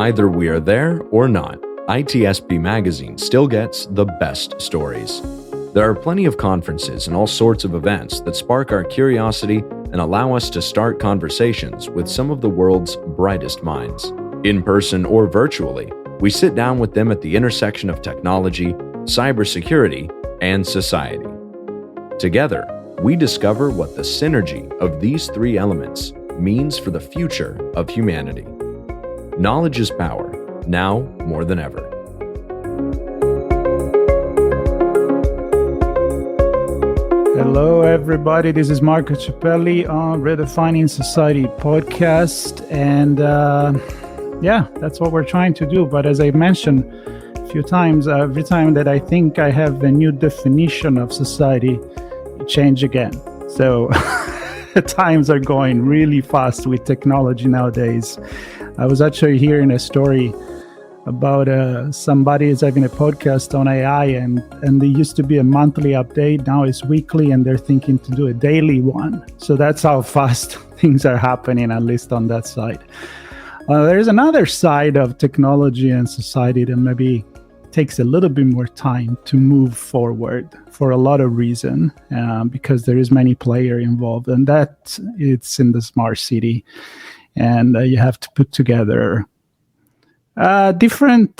Either we are there or not, ITSP Magazine still gets the best stories. There are plenty of conferences and all sorts of events that spark our curiosity and allow us to start conversations with some of the world's brightest minds. In person or virtually, we sit down with them at the intersection of technology, cybersecurity, and society. Together, we discover what the synergy of these three elements means for the future of humanity. Knowledge is power, now more than ever. Hello, everybody. This is Marco Ciappelli on Redefining Society Podcast. And that's what we're trying to do. But as I mentioned a few times, every time that I think I have a new definition of society, it changes again. So times are going really fast with technology nowadays. I was actually hearing a story about somebody is having a podcast on AI, and there used to be a monthly update. Now it's weekly, and they're thinking to do a daily one. So that's how fast things are happening, at least on that side. There's another side of technology and society that maybe takes a little bit more time to move forward for a lot of reasons, because there is many players involved, and that it's in the smart city. And you have to put together different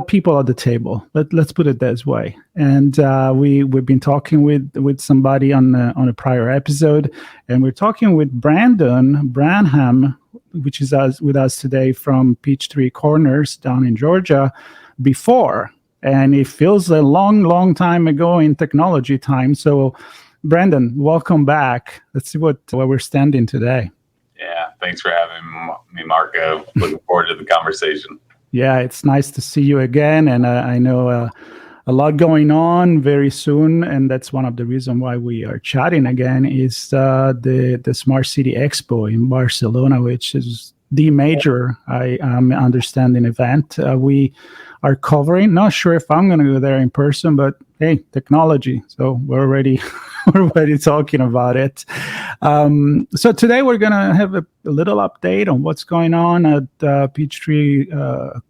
people at the table. Let's put it this way. And we've been talking with somebody on a prior episode, and we're talking with Branham, which is with us today from Peachtree Corners down in Georgia before. And it feels a long, long time ago in technology time. So, Brandon, welcome back. Let's see where we're standing today. Yeah, thanks for having me, Marco. Looking forward to the conversation. Yeah, it's nice to see you again. And I know a lot going on very soon. And that's one of the reasons why we are chatting again is the Smart City Expo in Barcelona, which is the major, I am understanding, event. We are covering. Not sure if I'm going to go there in person, but hey, technology. So we're already talking about it. So today we're going to have a little update on what's going on at Peachtree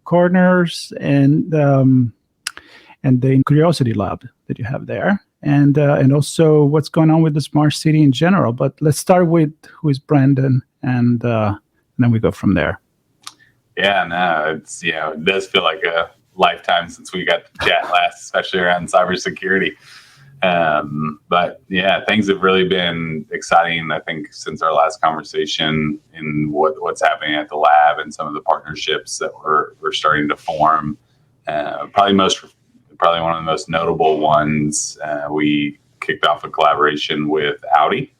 Corners and the Curiosity Lab that you have there, and also what's going on with the smart city in general. But let's start with who is Brandon, and then we go from there. Yeah, no, it does feel like a lifetime since we got to chat last, especially around cybersecurity. But yeah, things have really been exciting, I think, since our last conversation in what's happening at the lab and some of the partnerships that we're starting to form. Probably one of the most notable ones, we kicked off a collaboration with Audi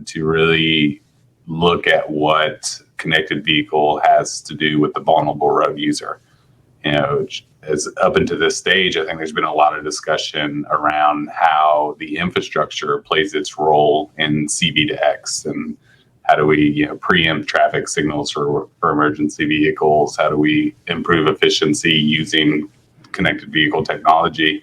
to really look at what connected vehicle has to do with the vulnerable road user. As up until this stage, I think there's been a lot of discussion around how the infrastructure plays its role in CV2X, and how do we preempt traffic signals for emergency vehicles? How do we improve efficiency using connected vehicle technology?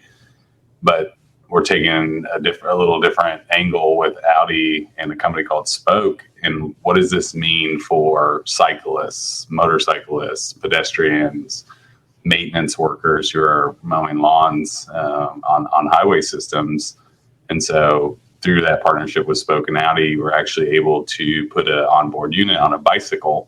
But we're taking a little different angle with Audi and a company called Spoke. And what does this mean for cyclists, motorcyclists, pedestrians, maintenance workers who are mowing lawns on highway systems? And so through that partnership with Spoke and Audi, we're actually able to put an onboard unit on a bicycle,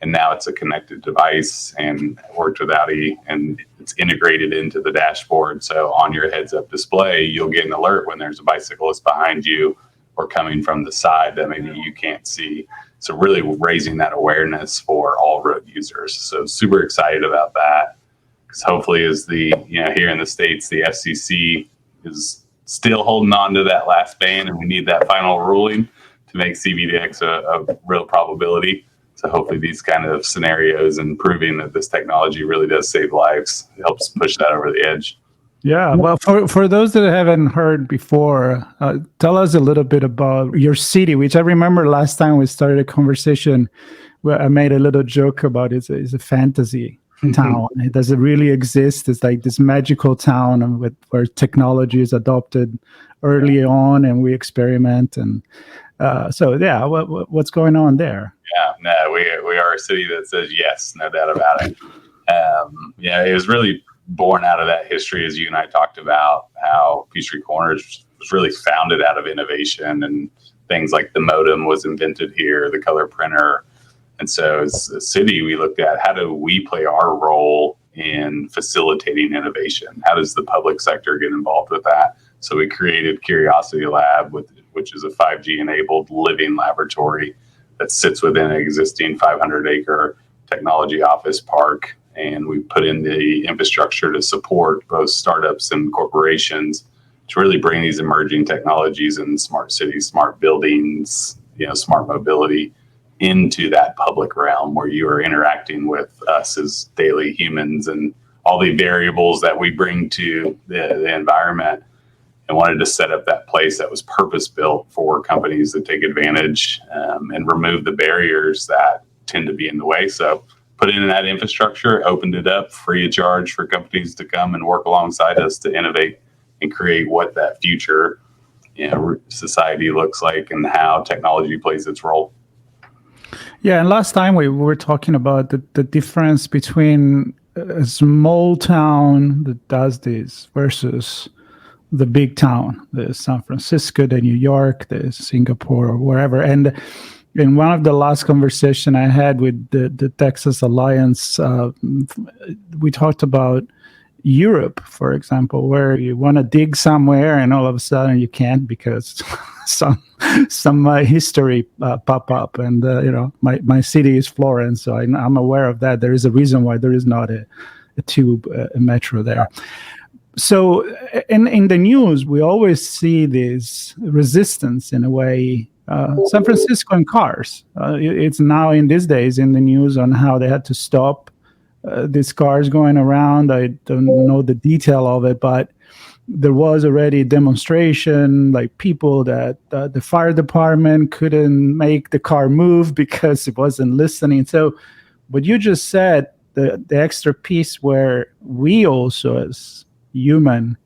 and now it's a connected device, and worked with Audi, and it's integrated into the dashboard. So on your heads-up display, you'll get an alert when there's a bicyclist behind you or coming from the side that maybe you can't see. So really raising that awareness for all road users. So super excited about that, because hopefully as here in the States, the FCC is still holding on to that last ban, and we need that final ruling to make CV2X a real probability. So hopefully these kind of scenarios and proving that this technology really does save lives helps push that over the edge. Yeah, well, for those that haven't heard before, tell us a little bit about your city, which I remember last time we started a conversation where I made a little joke about it's a fantasy town. It doesn't really exist. It's like this magical town where technology is adopted early on and we experiment. And What's going on there? Yeah, no, we are a city that says yes, no doubt about it. It was really born out of that history, as you and I talked about, how Peachtree Corners was really founded out of innovation, and things like the modem was invented here, the color printer. And so as a city, we looked at how do we play our role in facilitating innovation? How does the public sector get involved with that? So we created Curiosity Lab, which is a 5G-enabled living laboratory that sits within an existing 500-acre technology office park. And we put in the infrastructure to support both startups and corporations to really bring these emerging technologies in smart cities, smart buildings, smart mobility into that public realm where you are interacting with us as daily humans and all the variables that we bring to the environment, and wanted to set up that place that was purpose-built for companies that take advantage and remove the barriers that tend to be in the way. So put in that infrastructure, opened it up free of charge for companies to come and work alongside us to innovate and create what that future society looks like and how technology plays its role. Yeah, and last time we were talking about the difference between a small town that does this versus the big town, the San Francisco, the New York, the Singapore, or wherever. And in one of the last conversation I had with the Texas Alliance, we talked about Europe, for example, where you want to dig somewhere and all of a sudden you can't because some history pop up. And my city is Florence, so I'm aware of that. There is a reason why there is not a tube, a metro there. So in the news, we always see this resistance in a way. San Francisco and cars. It's now in these days in the news on how they had to stop these cars going around. I don't know the detail of it, but there was already a demonstration, like people that the fire department couldn't make the car move because it wasn't listening. So what you just said, the extra piece where we also as human,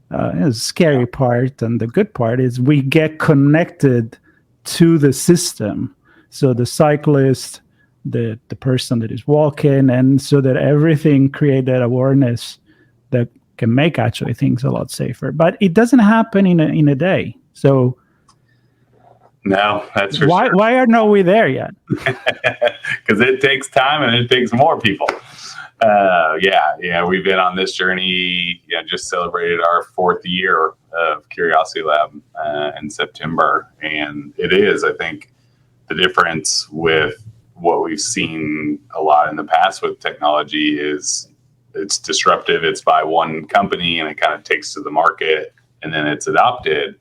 the scary part and the good part is we get connected to the system. So the cyclist, the person that is walking, and so that everything create that awareness that can make actually things a lot safer. But it doesn't happen in a day. So no, that's for sure. Why are not we there yet? Because it takes time and it takes more people. We've been on this journey. Just celebrated our 4th year of Curiosity Lab in September, and it is, I think, the difference with what we've seen a lot in the past with technology is it's disruptive. It's by one company and it kind of takes to the market and then it's adopted.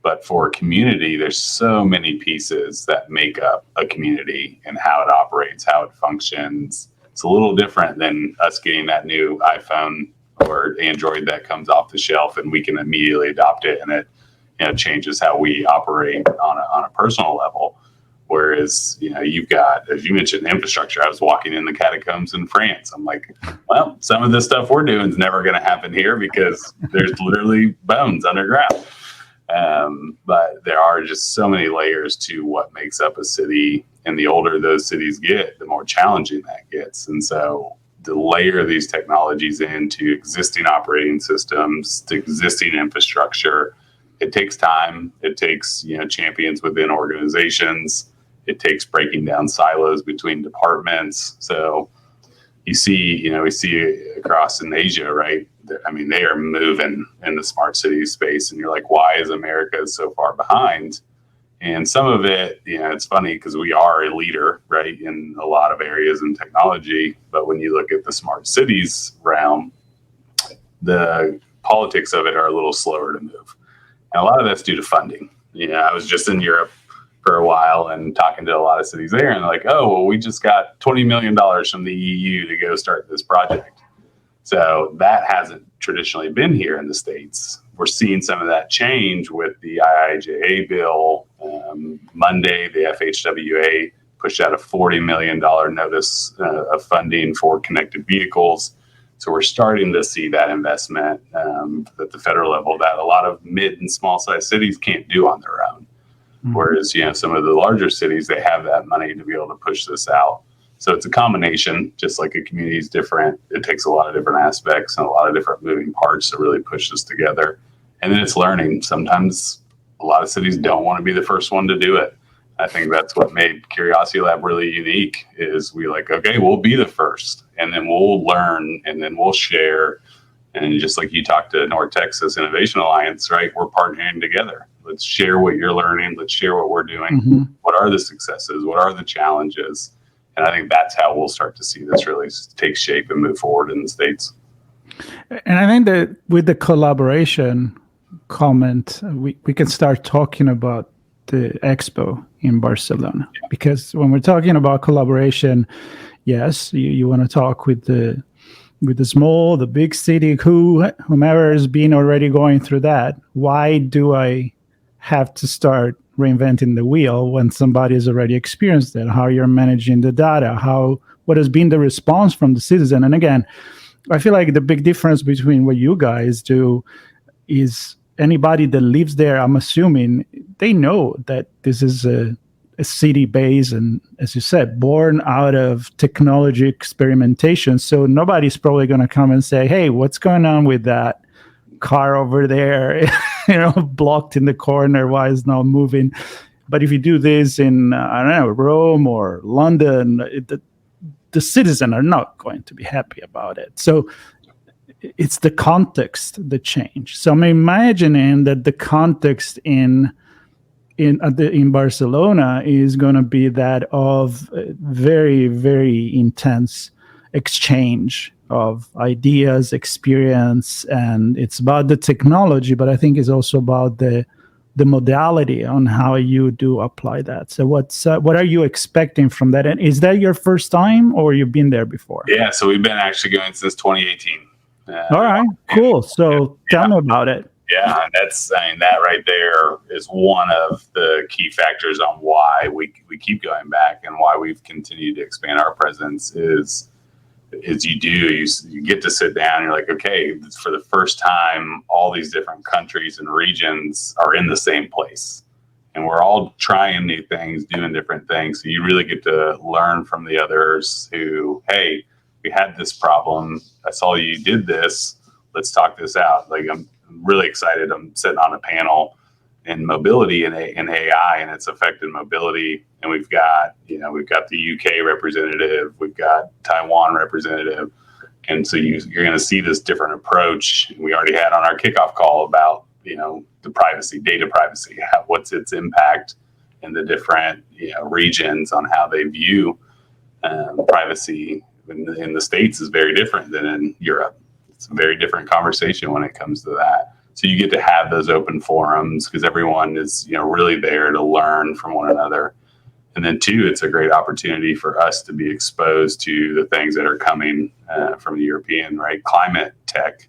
But for a community, there's so many pieces that make up a community and how it operates, how it functions. It's a little different than us getting that new iPhone or Android that comes off the shelf and we can immediately adopt it, and it changes how we operate on a personal level. Whereas, you've got, as you mentioned, infrastructure. I was walking in the catacombs in France. I'm like, well, some of the stuff we're doing is never going to happen here because there's literally bones underground. But there are just so many layers to what makes up a city. And the older those cities get, the more challenging that gets. And so to layer these technologies into existing operating systems, to existing infrastructure, it takes time. It takes, champions within organizations. It takes breaking down silos between departments. So we see across in Asia, right? I mean, they are moving in the smart city space, and you're like, why is America so far behind? And some of it, it's funny because we are a leader, right, in a lot of areas in technology. But when you look at the smart cities realm, the politics of it are a little slower to move. And a lot of that's due to funding. I was just in Europe for a while and talking to a lot of cities there, and they're like, oh, well, we just got $20 million from the EU to go start this project. So that hasn't traditionally been here in the States. We're seeing some of that change with the IIJA bill. Monday, the FHWA pushed out a $40 million notice of funding for connected vehicles. So we're starting to see that investment at the federal level that a lot of mid and small size cities can't do on their own. Whereas, some of the larger cities, they have that money to be able to push this out. So it's a combination, just like a community is different. It takes a lot of different aspects and a lot of different moving parts to really push this together. And then it's learning. Sometimes a lot of cities don't want to be the first one to do it. I think that's what made Curiosity Lab really unique is we okay, we'll be the first, and then we'll learn, and then we'll share. And just like you talked to North Texas Innovation Alliance, right? We're partnering together. Let's share what you're learning. Let's share what we're doing. What are the successes? What are the challenges? And I think that's how we'll start to see this really take shape and move forward in the States. And I think that with the collaboration comment, we can start talking about the Expo in Barcelona. Yeah. Because when we're talking about collaboration, yes, you want to talk with the small, the big city, whomever has been already going through that. Why do I have to start reinventing the wheel when somebody has already experienced it? How you're managing the data, what has been the response from the citizen? And again, I feel like the big difference between what you guys do is anybody that lives there, I'm assuming they know that this is a city base and, as you said, born out of technology experimentation. So nobody's probably going to come and say, hey, what's going on with that car over there, blocked in the corner, why is not moving? But if you do this in, I don't know, Rome or London, the citizens are not going to be happy about it. So it's the context that change. So I'm imagining that the context in Barcelona is going to be that of very, very intense exchange of ideas, experience, and it's about the technology, but I think it's also about the modality on how you do apply that. So what are you expecting from that? And is that your first time, or you've been there before? Yeah, so we've been actually going since 2018. All right, cool. So tell me about it. Yeah, and that right there is one of the key factors on why we keep going back and why we've continued to expand our presence is you get to sit down and you're like, okay, for the first time, all these different countries and regions are in the same place. And we're all trying new things, doing different things. So you really get to learn from the others who, hey, we had this problem. I saw you did this. Let's talk this out. I'm really excited. I'm sitting on a panel in mobility and AI, and it's affected mobility. And we've got the UK representative, we've got Taiwan representative, and so you're going to see this different approach. We already had on our kickoff call about the privacy, data privacy, what's its impact in the different regions on how they view privacy. In the States is very different than in Europe. It's a very different conversation when it comes to that. So you get to have those open forums because everyone is, really there to learn from one another. And then two, it's a great opportunity for us to be exposed to the things that are coming from the European, right? Climate tech,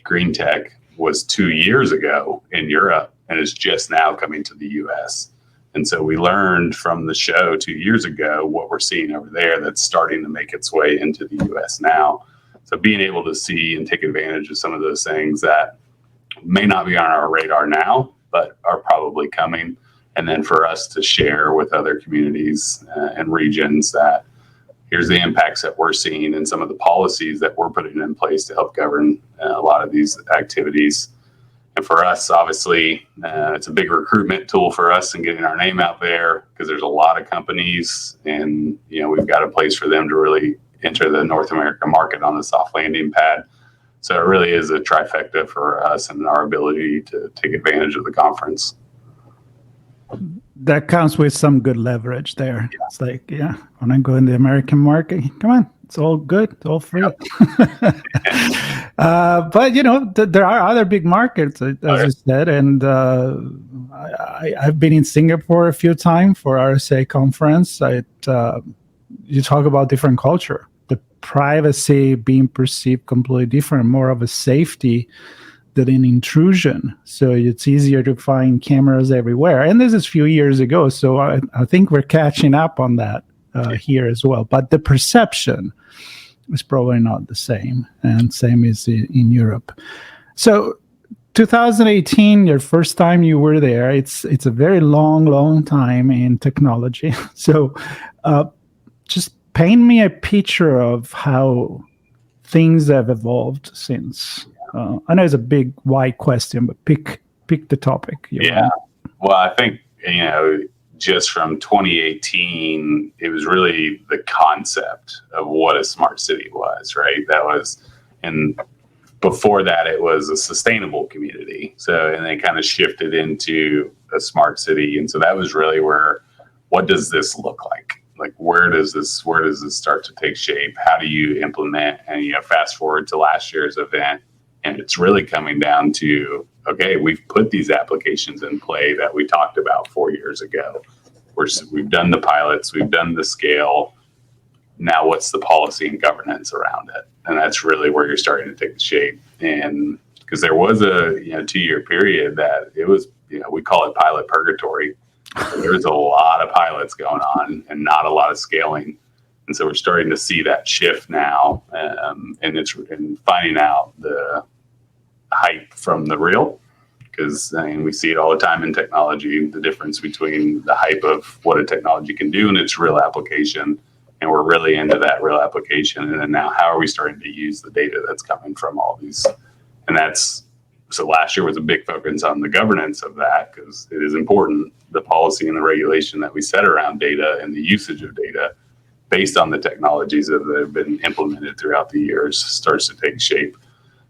green tech was 2 years ago in Europe and is just now coming to the US. And so we learned from the show 2 years ago what we're seeing over there that's starting to make its way into the US now. So being able to see and take advantage of some of those things that may not be on our radar now, but are probably coming. And then for us to share with other communities and regions that here's the impacts that we're seeing and some of the policies that we're putting in place to help govern a lot of these activities. And for us, obviously, it's a big recruitment tool for us and getting our name out there because there's a lot of companies and, we've got a place for them to really enter the North American market on the soft landing pad. So it really is a trifecta for us and our ability to take advantage of the conference. That comes with some good leverage there. Yeah. It's like, when I go in the American market, come on, it's all good, it's all free. Yep. But, there are other big markets, as you said, and I've been in Singapore a few times for RSA conference. You talk about different culture. The privacy being perceived completely different, more of a safety than an intrusion. So it's easier to find cameras everywhere. And this is a few years ago, so I think we're catching up on that here as well. But the perception is probably not the same, and same is in Europe. So 2018, your first time you were there. It's a very long time in technology. So just paint me a picture of how things have evolved since. I know it's a big, wide question, but pick the topic. Yeah. Well, I think, just from 2018, it was really the concept of what a smart city was, right? That was, and before that, it was a sustainable community. So, and then kind of shifted into a smart city. And so that was really where, what does this look like? Like, where does this start to take shape? How do you implement? And, fast forward to last year's event, and it's really coming down to, okay, we've put these applications in play that we talked about 4 years ago. We've done the pilots, we've done the scale. Now what's the policy and governance around it? And that's really where you're starting to take the shape. And because there was a 2-year period that it was, we call it pilot purgatory. There's a lot of pilots going on and not a lot of scaling. And so we're starting to see that shift now, and finding out the hype from the real, because we see it all the time in technology, the difference between the hype of what a technology can do and its real application. And we're really into that real application. And then now how are we starting to use the data that's coming from all these? And so last year was a big focus on the governance of that, because it is important, the policy and the regulation that we set around data and the usage of data based on the technologies that have been implemented throughout the years starts to take shape.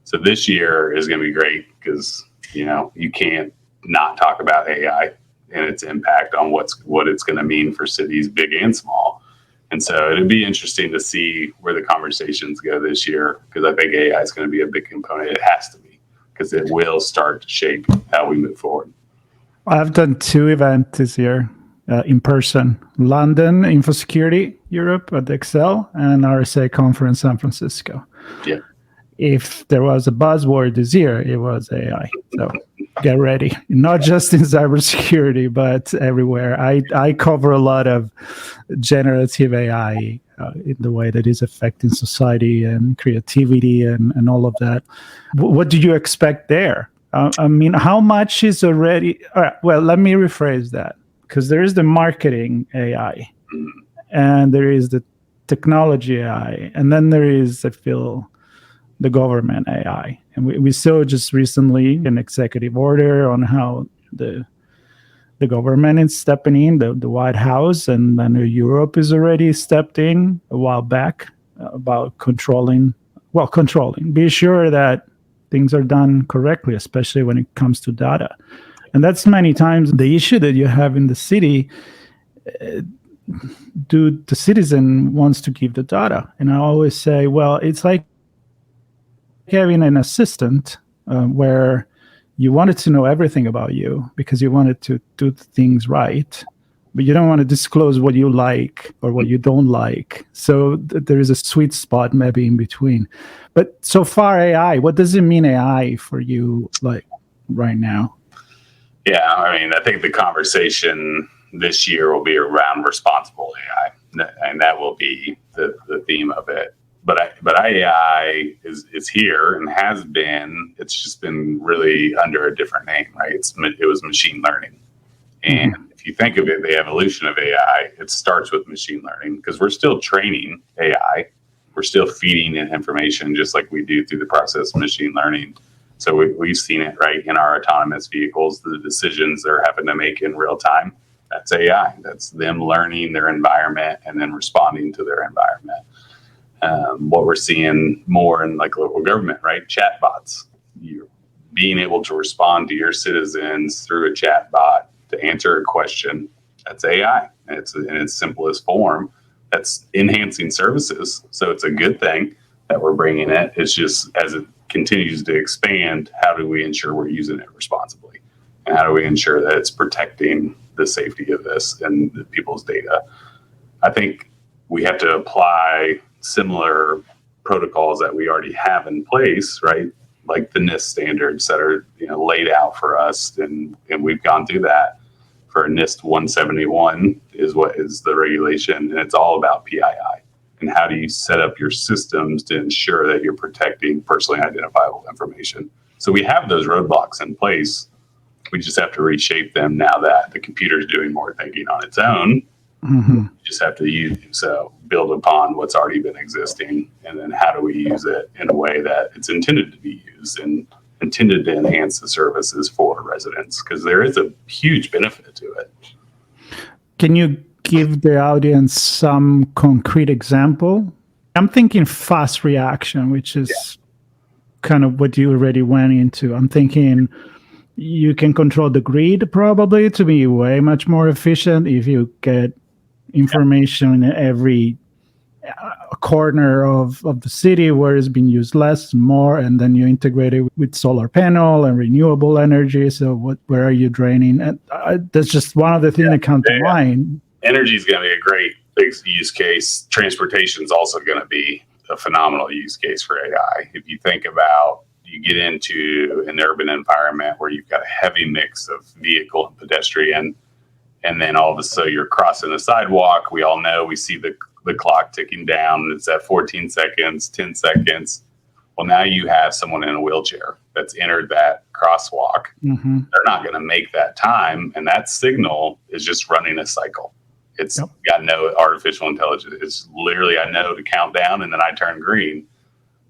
So this year is going to be great because, you can't not talk about AI and its impact on what it's going to mean for cities, big and small. And so it'd be interesting to see where the conversations go this year, because I think AI is going to be a big component. It has to be, because it will start to shape how we move forward. I've done 2 events this year in person. London, Info Security Europe at the Excel, and RSA Conference San Francisco. Yeah. If there was a buzzword this year, it was AI. So get ready. Not just in cybersecurity, but everywhere. I cover a lot of generative AI in the way that is affecting society and creativity and all of that. What do you expect there? How much is already... All right, well, let me rephrase that, because there is the marketing AI, and there is the technology AI, and then there is, I feel, the government AI. And we saw just recently an executive order on how the government is stepping in, the White House, and then Europe is already stepped in a while back about controlling. Be sure that things are done correctly, especially when it comes to data. And that's many times the issue that you have in the city. Do the citizen wants to give the data? And I always say, well, it's like having an assistant where you wanted to know everything about you because you wanted to do things right, but you don't want to disclose what you like or what you don't like. So there is a sweet spot maybe in between. But so far, AI, what does it mean AI for you, like right now? Yeah, I think the conversation this year will be around responsible AI, and that will be the theme of it. But AI is here and has been. It's just been really under a different name, right? It was machine learning. And if you think of it, the evolution of AI, it starts with machine learning, because we're still training AI. We're still feeding it information just like we do through the process of machine learning. So we've seen it, right, in our autonomous vehicles, the decisions they're having to make in real time. That's AI. That's them learning their environment and then responding to their environment. What we're seeing more in like local government, right? Chatbots. You're being able to respond to your citizens through a chatbot to answer a question. That's AI. It's in its simplest form. That's enhancing services. So it's a good thing that we're bringing it. It's just as it continues to expand, how do we ensure we're using it responsibly? And how do we ensure that it's protecting the safety of this and the people's data? I think we have to apply similar protocols that we already have in place, right? Like the NIST standards that are laid out for us, and we've gone through that. For NIST 171 is what is the regulation, and it's all about PII. And how do you set up your systems to ensure that you're protecting personally identifiable information? So we have those roadblocks in place. We just have to reshape them now that the computer's doing more thinking on its own. We just have to build upon what's already been existing, and then how do we use it in a way that it's intended to be used and intended to enhance the services for residents, because there is a huge benefit to it. Can you give the audience some concrete example? I'm thinking fast reaction, which is kind of what you already went into. I'm thinking you can control the grid probably to be way much more efficient if you get information in every corner of the city where it's being used less and more, and then you integrate it with solar panel and renewable energy. So where are you draining? And that's just one of the things that come to mind. Energy is going to be a great big use case. Transportation is also going to be a phenomenal use case for AI. If you think about, you get into an urban environment where you've got a heavy mix of vehicle and pedestrian, and then all of a sudden you're crossing a sidewalk. We all know, we see the clock ticking down. It's at 14 seconds, 10 seconds. Well, now you have someone in a wheelchair that's entered that crosswalk. They're not going to make that time, and that signal is just running a cycle. It's got no artificial intelligence. It's literally, I know to count down, and then I turn green.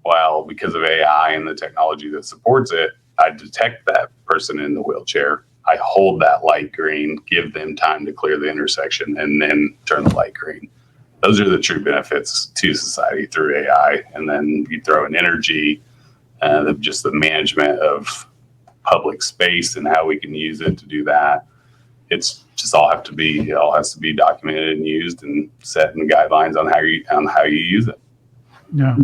Well, because of AI and the technology that supports it, I detect that person in the wheelchair. I hold that light green, give them time to clear the intersection, and then turn the light green. Those are the true benefits to society through AI. And then you throw in energy, just the management of public space and how we can use it to do that. It's just all has to be documented and used and set in guidelines on how you use it. Yeah.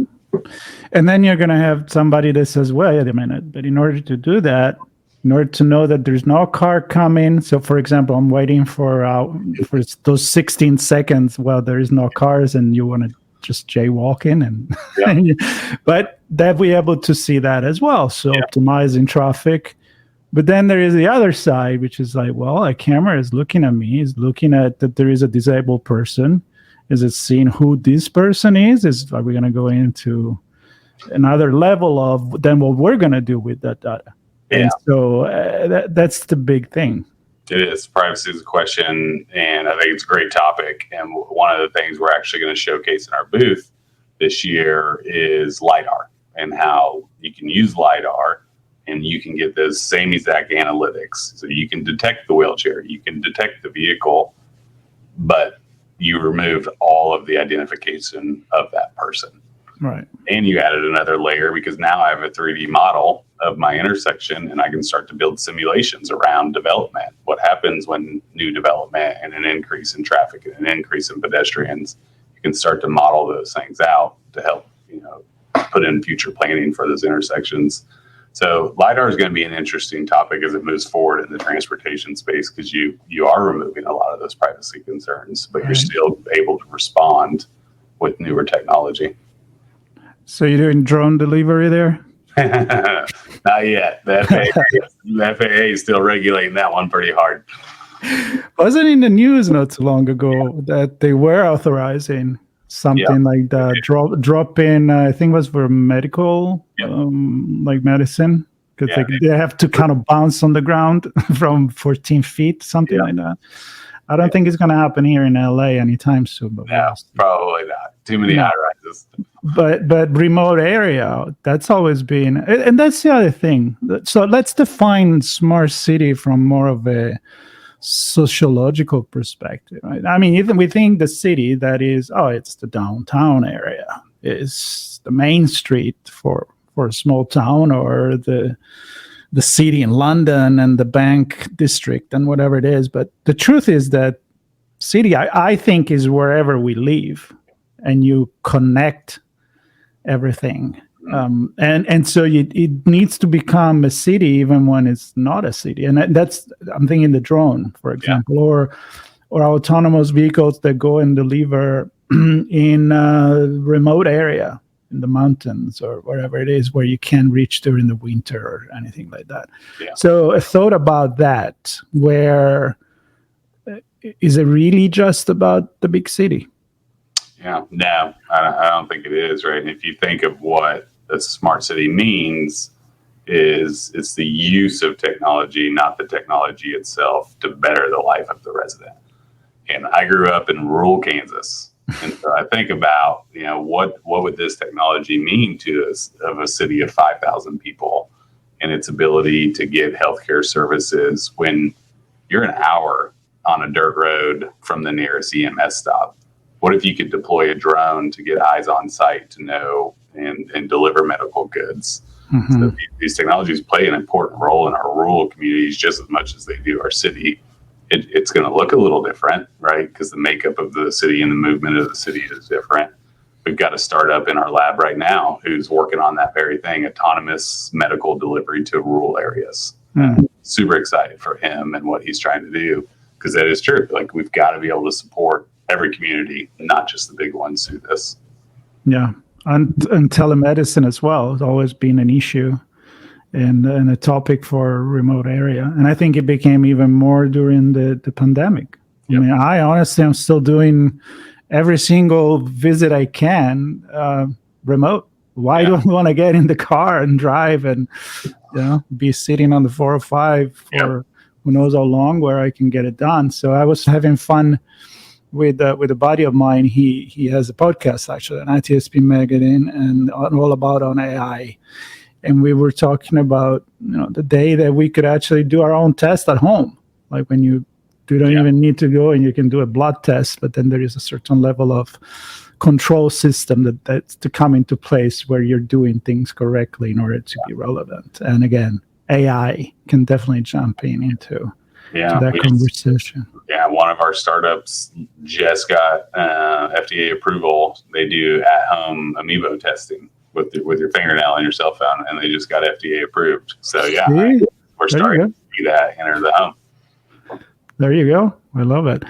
And then you're going to have somebody that says, wait a minute, but in order to do that, in order to know that there's no car coming. So, for example, I'm waiting for those 16 seconds while there is no cars, and you want to just jaywalk in, but that we able to see that as well. So optimizing traffic. But then there is the other side, which is like, well, a camera is looking at me, is looking at that there is a disabled person. Is it seeing who this person is? Are we going to go into another level of then what we're going to do with that data? And so that's the big thing. It is. Privacy is a question, and I think it's a great topic. And one of the things we're actually going to showcase in our booth this year is LiDAR, and how you can use LiDAR and you can get the same exact analytics. So you can detect the wheelchair, you can detect the vehicle, but you removed all of the identification of that person. Right. And you added another layer, because now I have a 3D model of my intersection, and I can start to build simulations around development. What happens when new development and an increase in traffic and an increase in pedestrians? You can start to model those things out to help, put in future planning for those intersections. So LiDAR is going to be an interesting topic as it moves forward in the transportation space, because you are removing a lot of those privacy concerns, but you're still able to respond with newer technology. So you're doing drone delivery there? Not yet. The FAA is still regulating that one pretty hard. Wasn't in the news not too long ago that they were authorizing something like that, drop in, I think it was for medical, like medicine, because they have to kind of bounce on the ground from 14 feet, something like that. I don't think it's going to happen here in LA anytime soon. But no, probably not. Too many high rises. But remote area, that's always been, and that's the other thing. So let's define smart city from more of a sociological perspective, right? I mean, even we think the city that is, it's the downtown area, is the main street for a small town, or the city in London and the bank district and whatever it is. But the truth is that city, I think, is wherever we live and you connect everything. And so it needs to become a city even when it's not a city. And that's, I'm thinking the drone, for example, or autonomous vehicles that go and deliver in a remote area in the mountains or wherever it is where you can't reach during the winter or anything like that. Yeah. So a thought about that, where is it really just about the big city? Yeah, no, I don't think it is, right? And if you think of what a smart city means, it's the use of technology, not the technology itself, to better the life of the resident. And I grew up in rural Kansas. And so I think about, what would this technology mean to us of a city of 5,000 people and its ability to give healthcare services when you're an hour on a dirt road from the nearest EMS stop? What if you could deploy a drone to get eyes on site to know and deliver medical goods? Mm-hmm. So these technologies play an important role in our rural communities just as much as they do our city. It's going to look a little different, right? Because the makeup of the city and the movement of the city is different. We've got a startup in our lab right now who's working on that very thing, autonomous medical delivery to rural areas. Super excited for him and what he's trying to do, because that is true. Like, we've got to be able to support every community, not just the big ones through this. Yeah. And telemedicine as well has always been an issue and a topic for a remote area. And I think it became even more during the pandemic. Yep. I mean, I honestly am still doing every single visit I can remote. Why do I want to get in the car and drive and be sitting on the 405 for who knows how long, where I can get it done? So I was having fun with a buddy of mine. He has a podcast, actually, an ITSP magazine, and all about on AI. And we were talking about the day that we could actually do our own test at home, like when you don't even need to go and you can do a blood test, but then there is a certain level of control system that's to come into place where you're doing things correctly in order to be relevant. And again, AI can definitely jump into that conversation. One of our startups just got FDA approval. They do at-home amiibo testing with your fingernail and your cell phone, and they just got FDA approved. So we're starting to see that enter the home. There you go. I love it.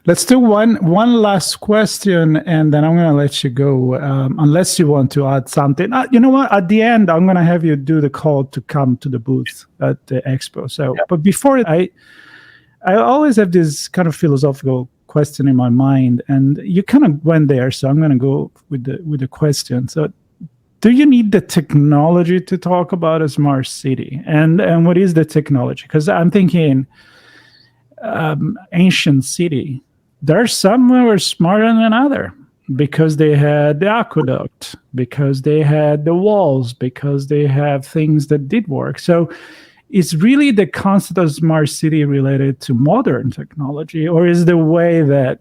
Let's do one last question, and then I'm going to let you go, unless you want to add something. You know what? At the end, I'm going to have you do the call to come to the booth at the Expo. So, but before I always have this kind of philosophical question in my mind, and you kind of went there, so I'm going to go with the question. So, do you need the technology to talk about a smart city? And what is the technology? Because I'm thinking ancient city, there's some that were smarter than other because they had the aqueduct, because they had the walls, because they have things that did work. So is really the concept of smart city related to modern technology, or is the way that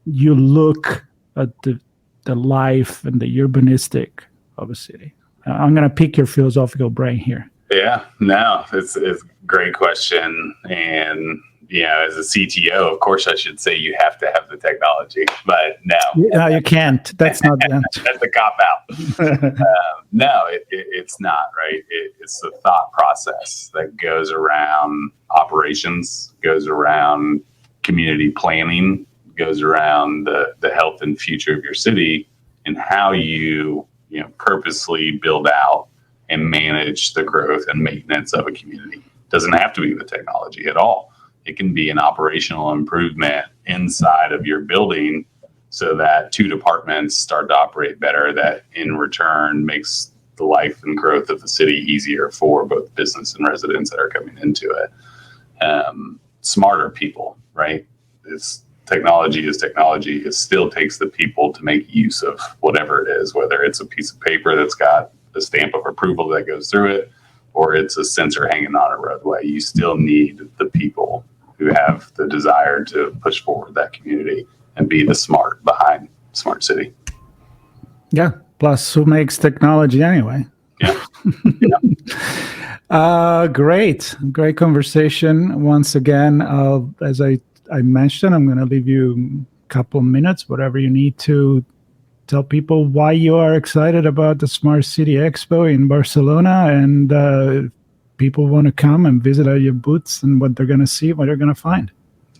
you look at the life and the urbanistic of a city? I'm going to pick your philosophical brain here. Yeah, no, it's a great question. And as a CTO, of course, I should say you have to have the technology, but no. No, you can't. That's not the answer. That's the cop out. No, it's not, right? It's the thought process that goes around operations, goes around community planning, goes around the health and future of your city, and how you purposely build out and manage the growth and maintenance of a community. Doesn't have to be the technology at all. It can be an operational improvement inside of your building so that two departments start to operate better, that in return makes the life and growth of the city easier for both business and residents that are coming into it. Smarter people, right? Technology is technology. It still takes the people to make use of whatever it is, whether it's a piece of paper that's got a stamp of approval that goes through it, or it's a sensor hanging on a roadway. You still need the people who have the desire to push forward that community and be the smart behind smart city. Yeah. Plus, who makes technology anyway? Yeah. Great conversation. Once again, as I mentioned, I'm going to leave you a couple of minutes, whatever you need to tell people why you are excited about the Smart City Expo in Barcelona, and people want to come and visit your booths and what they're going to see, what they're going to find.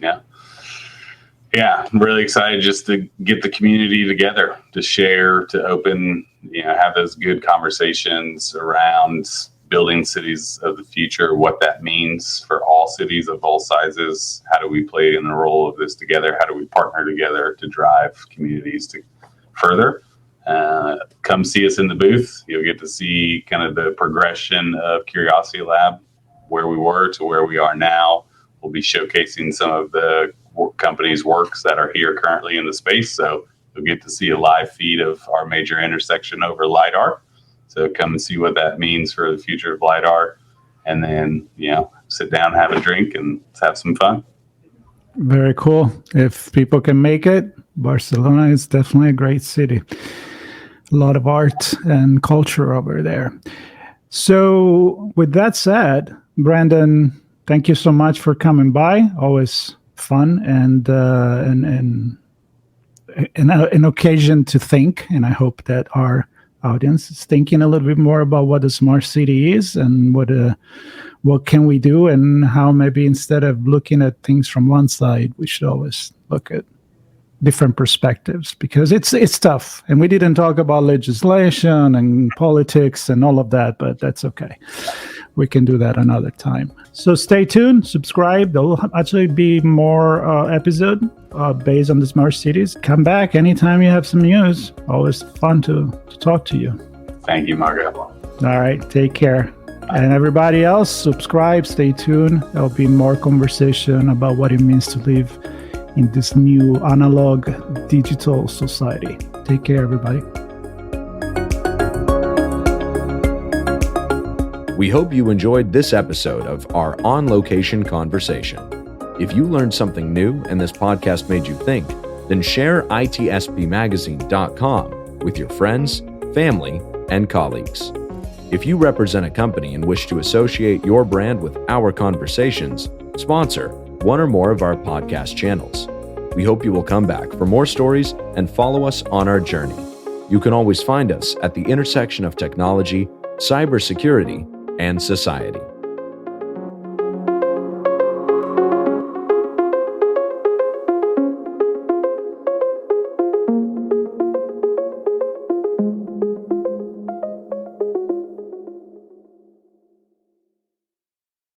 Yeah, I'm really excited just to get the community together, to share, to open, have those good conversations around building cities of the future, what that means for all cities of all sizes. How do we play in the role of this together? How do we partner together to drive communities to further? Come see us in the booth. You'll get to see kind of the progression of Curiosity Lab, where we were to where we are now. We'll be showcasing some of the company's works that are here currently in the space. So you'll get to see a live feed of our major intersection over LiDAR. So come and see what that means for the future of LiDAR. And then, sit down, have a drink, and let's have some fun. Very cool. If people can make it, Barcelona is definitely a great city. A lot of art and culture over there. So with that said, Brandon, thank you so much for coming by. Always fun and an occasion to think. And I hope that our audience is thinking a little bit more about what a smart city is and what can we do, and how maybe instead of looking at things from one side, we should always look at different perspectives, because it's tough. And we didn't talk about legislation and politics and all of that, but that's okay. We can do that another time. So stay tuned, subscribe. There will actually be more episode based on the smart cities. Come back anytime you have some news. Always fun to talk to you. Thank you, Marco. All right, take care. And everybody else, subscribe, stay tuned. There'll be more conversation about what it means to live in this new analog digital society. Take care, everybody. We hope you enjoyed this episode of our on-location conversation. If you learned something new and this podcast made you think, then share itspmagazine.com with your friends, family, and colleagues. If you represent a company and wish to associate your brand with our conversations, sponsor one or more of our podcast channels. We hope you will come back for more stories and follow us on our journey. You can always find us at the intersection of technology, cybersecurity, and society.